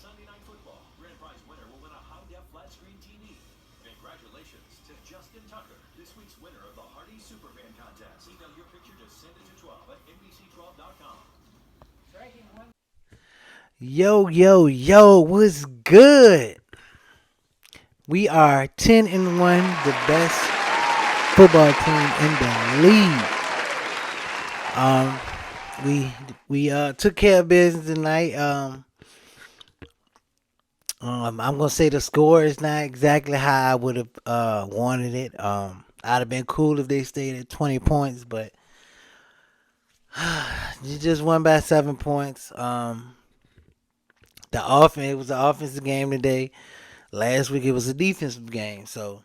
Sunday Night Football. Grand prize winner will win a high-def flat-screen TV. Congratulations to Justin Tucker, this week's winner of the Hardy Superfan Contest. Email your picture to send it to 12 at NBC12.com. Yo, yo, yo, what's good? We are 10-1, the best football team in the league. Um, we took care of business tonight. I'm gonna say the score is not exactly how I would have wanted it. I'd have been cool if they stayed at 20 points, but you just won by 7 points. It was the offensive game today. Last week it was a defensive game, so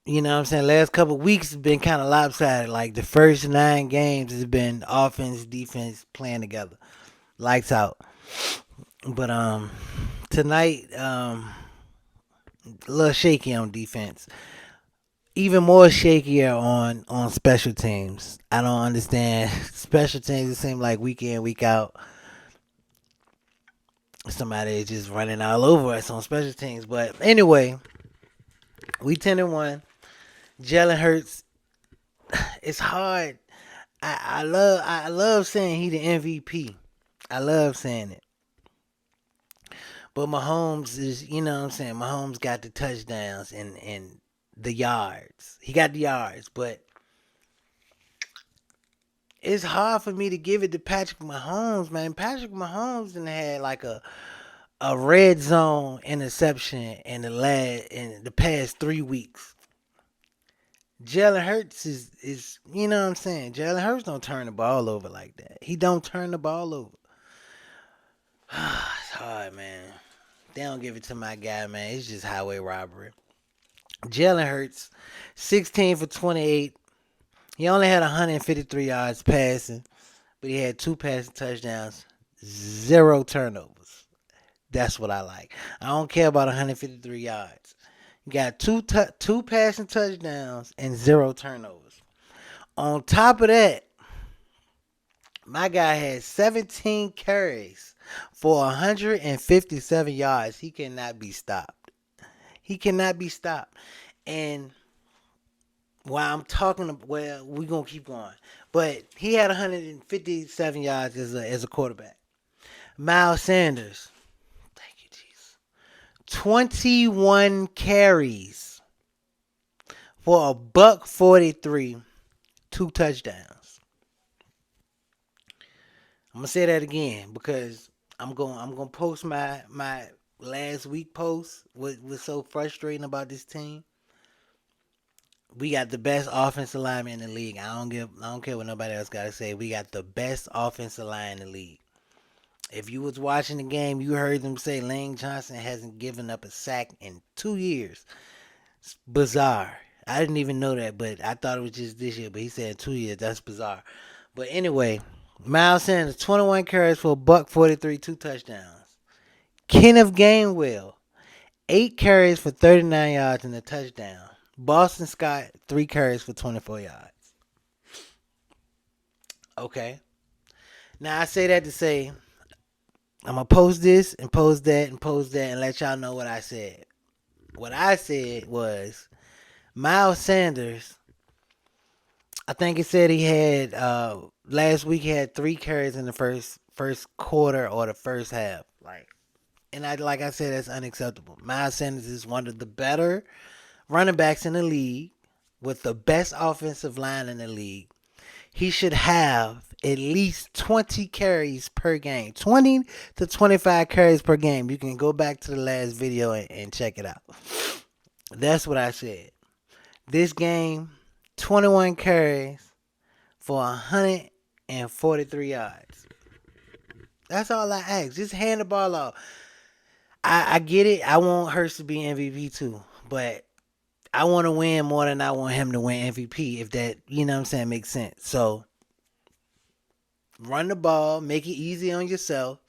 you know what I'm saying? Last couple of weeks has been kind of lopsided. Like the first 9 games has been offense, defense playing together. Lights out. But tonight, a little shaky on defense. Even more shakier on special teams. I don't understand. Special teams, it seems like week in, week out, somebody is just running all over us on special teams. But anyway, we 10-1. Jalen Hurts, it's hard. I love saying he the MVP. I love saying it. But Mahomes is, you know what I'm saying, Mahomes got the touchdowns and the yards. He got the yards, but it's hard for me to give it to Patrick Mahomes, man. Patrick Mahomes done had like a red zone interception in the past 3 weeks. Jalen Hurts is you know what I'm saying. Jalen Hurts don't turn the ball over like that. He don't turn the ball over. It's hard, man. They don't give it to my guy, man. It's just highway robbery. Jalen Hurts, 16 for 28. He only had 153 yards passing, but he had 2 passing touchdowns, 0 turnovers. That's what I like. I don't care about 153 yards. You got two passing touchdowns and 0 turnovers. On top of that, my guy had 17 carries for 157 yards. He cannot be stopped. He cannot be stopped. And while I'm talking, well, we're going to keep going. But he had 157 yards as a quarterback. Miles Sanders, thank you, Jesus. 21 carries for a buck 43, 2 touchdowns. I'm gonna say that again because I'm gonna post my last week post. What was so frustrating about this team? We got the best offensive lineman in the league. I don't care what nobody else gotta say. We got the best offensive line in the league. If you was watching the game, you heard them say Lane Johnson hasn't given up a sack in 2 years. It's bizarre. I didn't even know that, but I thought it was just this year. But he said 2 years. That's bizarre. But anyway, Miles Sanders, 21 carries for a buck 43, 2 touchdowns. Kenneth Gainwell, 8 carries for 39 yards and a touchdown. Boston Scott, 3 carries for 24 yards. Okay. Now I say that to say I'm gonna post this and post that and post that and let y'all know what I said. What I said was Miles Sanders. I think it said he had last week he had 3 carries in the first quarter or the first half. Like I said, that's unacceptable. Miles Sanders is one of the better running backs in the league with the best offensive line in the league. He should have at least 20 carries per game. 20 to 25 carries per game. You can go back to the last video and check it out. That's what I said. This game, 21 carries for 143 yards. That's all I ask. Just hand the ball off. I get it. I want Hurts to be MVP too. But I want to win more than I want him to win MVP, if that, you know what I'm saying, makes sense. So run the ball, make it easy on yourself,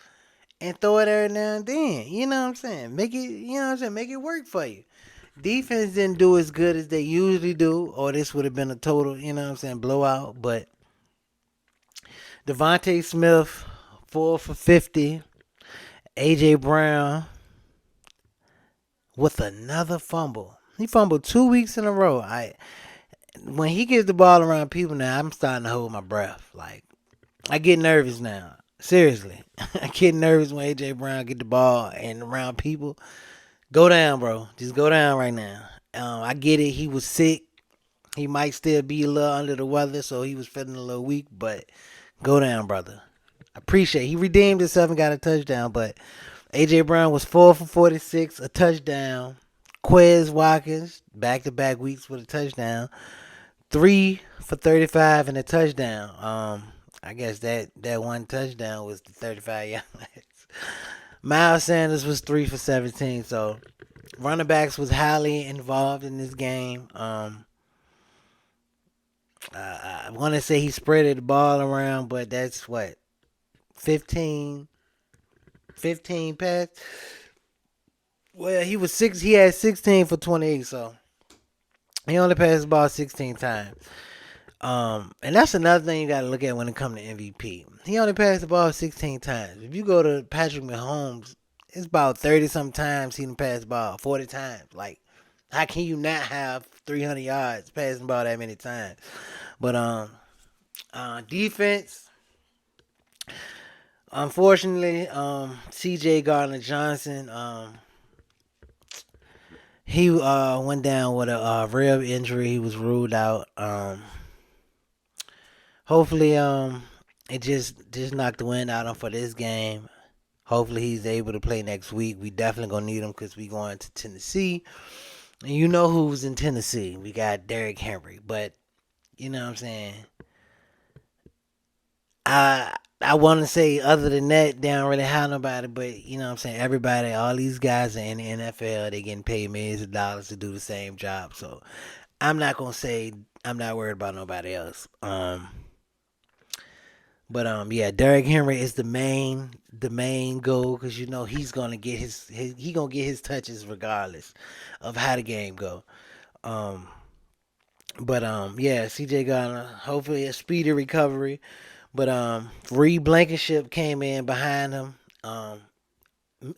and throw it every now and then. You know what I'm saying? Make it, you know what I'm saying, make it work for you. Defense didn't do as good as they usually do, or this would have been a total, you know what I'm saying, blowout. But Devontae Smith, 4 for 50. AJ Brown with another fumble. He fumbled 2 weeks in a row. I When he gives the ball around people now, I'm starting to hold my breath. Like I get nervous now. Seriously, I get nervous when AJ Brown get the ball and around people. Go down, bro. Just go down right now. I get it. He was sick. He might still be a little under the weather, so he was feeling a little weak. But go down, brother. I appreciate it. He redeemed himself and got a touchdown. But AJ Brown was 4 for 46, a touchdown. Quez Watkins, back to back weeks with a touchdown. 3 for 35 and a touchdown. I guess that one touchdown was the 35 yards. Miles Sanders was 3 for 17. So running backs was highly involved in this game. I want to say he spread the ball around, but that's what 15, 15 pass. Well, he was six. He had 16 for 28, so he only passed the ball 16 times. And that's another thing you got to look at when it comes to MVP. He only passed the ball 16 times. If you go to Patrick Mahomes, it's about 30 some times he done passed the ball, 40 times. Like, how can you not have 300 yards passing the ball that many times? But defense, unfortunately, CJ Gardner Johnson, he went down with a rib injury. He was ruled out. Hopefully, it just knocked the wind out of him for this game. Hopefully, he's able to play next week. We definitely gonna need him because we going to Tennessee, and you know who's in Tennessee. We got Derrick Henry, but you know what I'm saying. I want to say other than that, they don't really have nobody. But you know what I'm saying. Everybody, all these guys are in the NFL. They getting paid millions of dollars to do the same job. So I'm not gonna say I'm not worried about nobody else. But yeah, Derrick Henry is the main goal because you know he's gonna get he gonna get his touches regardless of how the game go. Um, but yeah, CJ Garner, hopefully a speedy recovery. But Reed Blankenship came in behind him.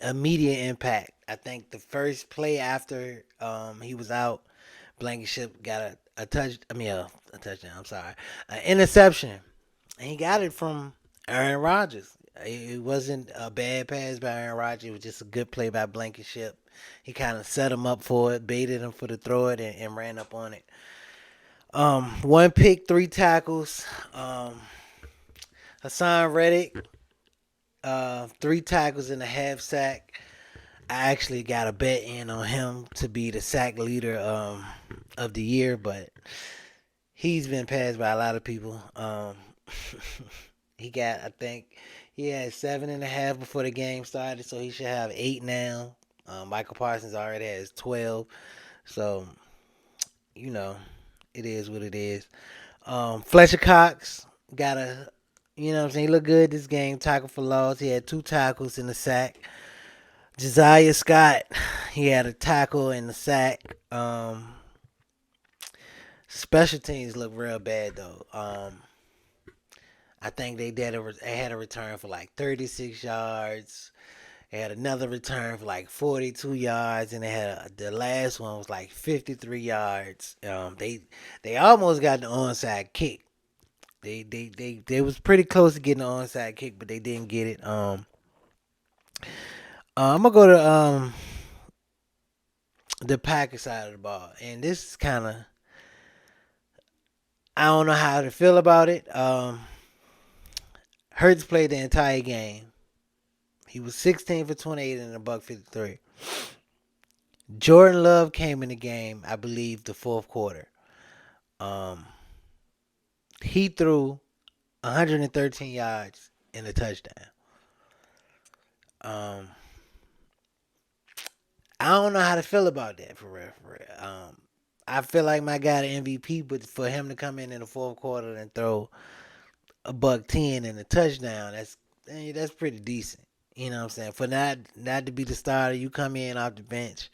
Immediate impact. I think the first play after he was out, Blankenship got a touch. I mean a touchdown. I'm sorry, an interception. And he got it from Aaron Rodgers. It wasn't a bad pass by Aaron Rodgers. It was just a good play by Blankenship. He kind of set him up for it, baited him for the throw it, and ran up on it. One pick, three tackles. Hassan Reddick, three tackles and a half sack. I actually got a bet in on him to be the sack leader of the year, but he's been passed by a lot of people. I think, he had 7.5 before the game started, so he should have 8 now. Michael Parsons already has 12, so you know it is what it is. Fletcher Cox got you know what I'm saying, he looked good this game. Tackle for loss. He had two tackles and a sack. Josiah Scott, he had a tackle and a sack. Special teams look real bad though. I think they had a return for like 36 yards. They had another return for like 42 yards, and the last one was like 53 yards. They almost got the onside kick. They was pretty close to getting the onside kick, but they didn't get it. I'm gonna go to the Packers side of the ball, and this is kind of, I don't know how to feel about it. Hurts played the entire game. He was 16 for 28 and a buck 53. Jordan Love came in the game, I believe, the fourth quarter. Um, he threw 113 yards and a touchdown. Um, I don't know how to feel about that for real. For real. I feel like my guy the MVP, but for him to come in the fourth quarter and throw a buck 10 and a touchdown, that's pretty decent. You know what I'm saying? For not to be the starter, you come in off the bench.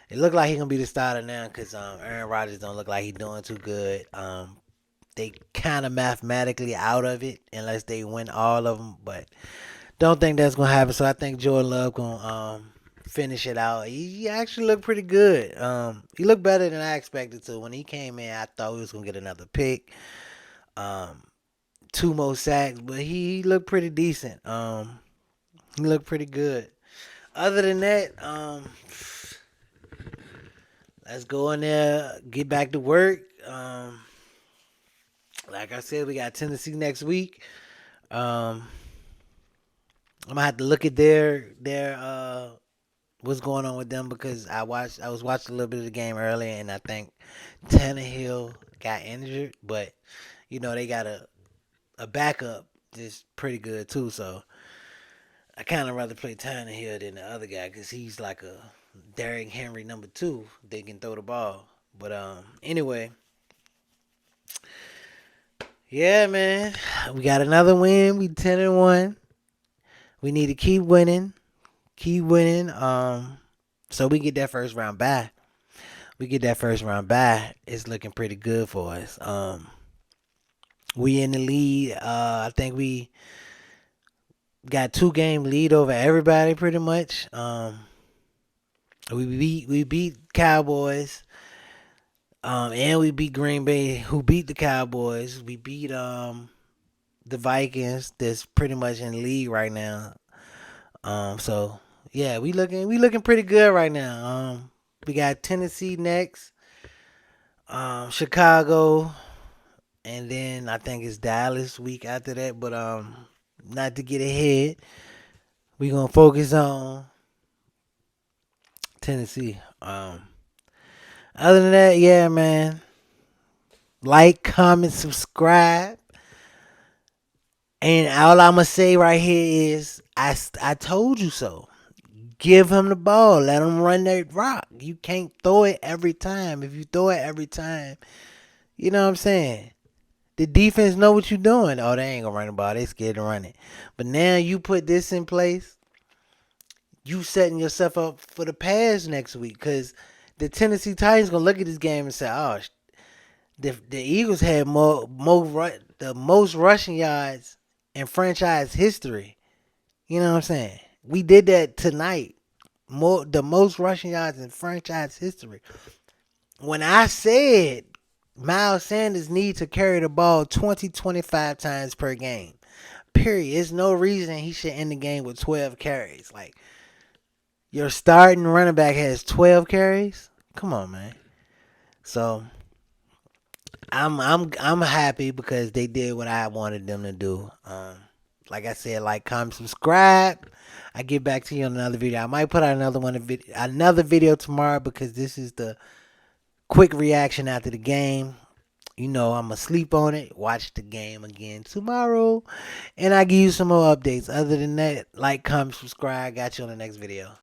It looked like he gonna be the starter now because Aaron Rodgers don't look like he's doing too good. They kind of mathematically out of it unless they win all of them, but Don't think that's gonna happen. So I think Jordan Love gonna finish it out. He actually looked pretty good. He looked better than I expected to. When he came in, I thought he was gonna get another pick, um, two more sacks, but he looked pretty decent. He looked pretty good. Other than that, let's go in there, get back to work. Like I said, we got Tennessee next week. Um, I'm gonna have to look at their what's going on with them because I was watching a little bit of the game earlier and I think Tannehill got injured, but they got a backup that's pretty good too. So I kind of rather play Tannehill than the other guy because he's like a Derrick Henry number two. They can throw the ball. But anyway, yeah, man, we got another win. We 10-1. We need to keep winning. So we get that first round bye. We get that first round bye. It's looking pretty good for us. We in the lead. I think we got 2-game lead over everybody pretty much. We beat Cowboys. And we beat Green Bay, who beat the Cowboys. We beat the Vikings, that's pretty much in the league right now. So yeah, we looking pretty good right now. We got Tennessee next, Chicago, and then I think it's Dallas week after that. But not to get ahead, we gonna focus on Tennessee. Other than that, yeah, man. Like, comment, subscribe. And all I'm going to say right here is I told you so. Give him the ball. Let him run that rock. You can't throw it every time. If you throw it every time, you know what I'm saying? The defense know what you're doing. Oh, they ain't going to run the ball. They scared to run it. But now you put this in place, you setting yourself up for the pass next week because the Tennessee Titans going to look at this game and say, oh, the Eagles had the most rushing yards in franchise history. You know what I'm saying? We did that tonight. The most rushing yards in franchise history. When I said Miles Sanders needs to carry the ball 25 times per game, period. There's no reason he should end the game with 12 carries. Like, your starting running back has 12 carries? Come on, man. So I'm happy because they did what I wanted them to do. Like I said, like, comment, subscribe. I get back to you on another video. I might put out another video tomorrow because this is the quick reaction after the game. I'm gonna sleep on it, watch the game again tomorrow, and I give you some more updates. Other than that, like, comment, subscribe. Got you on the next video.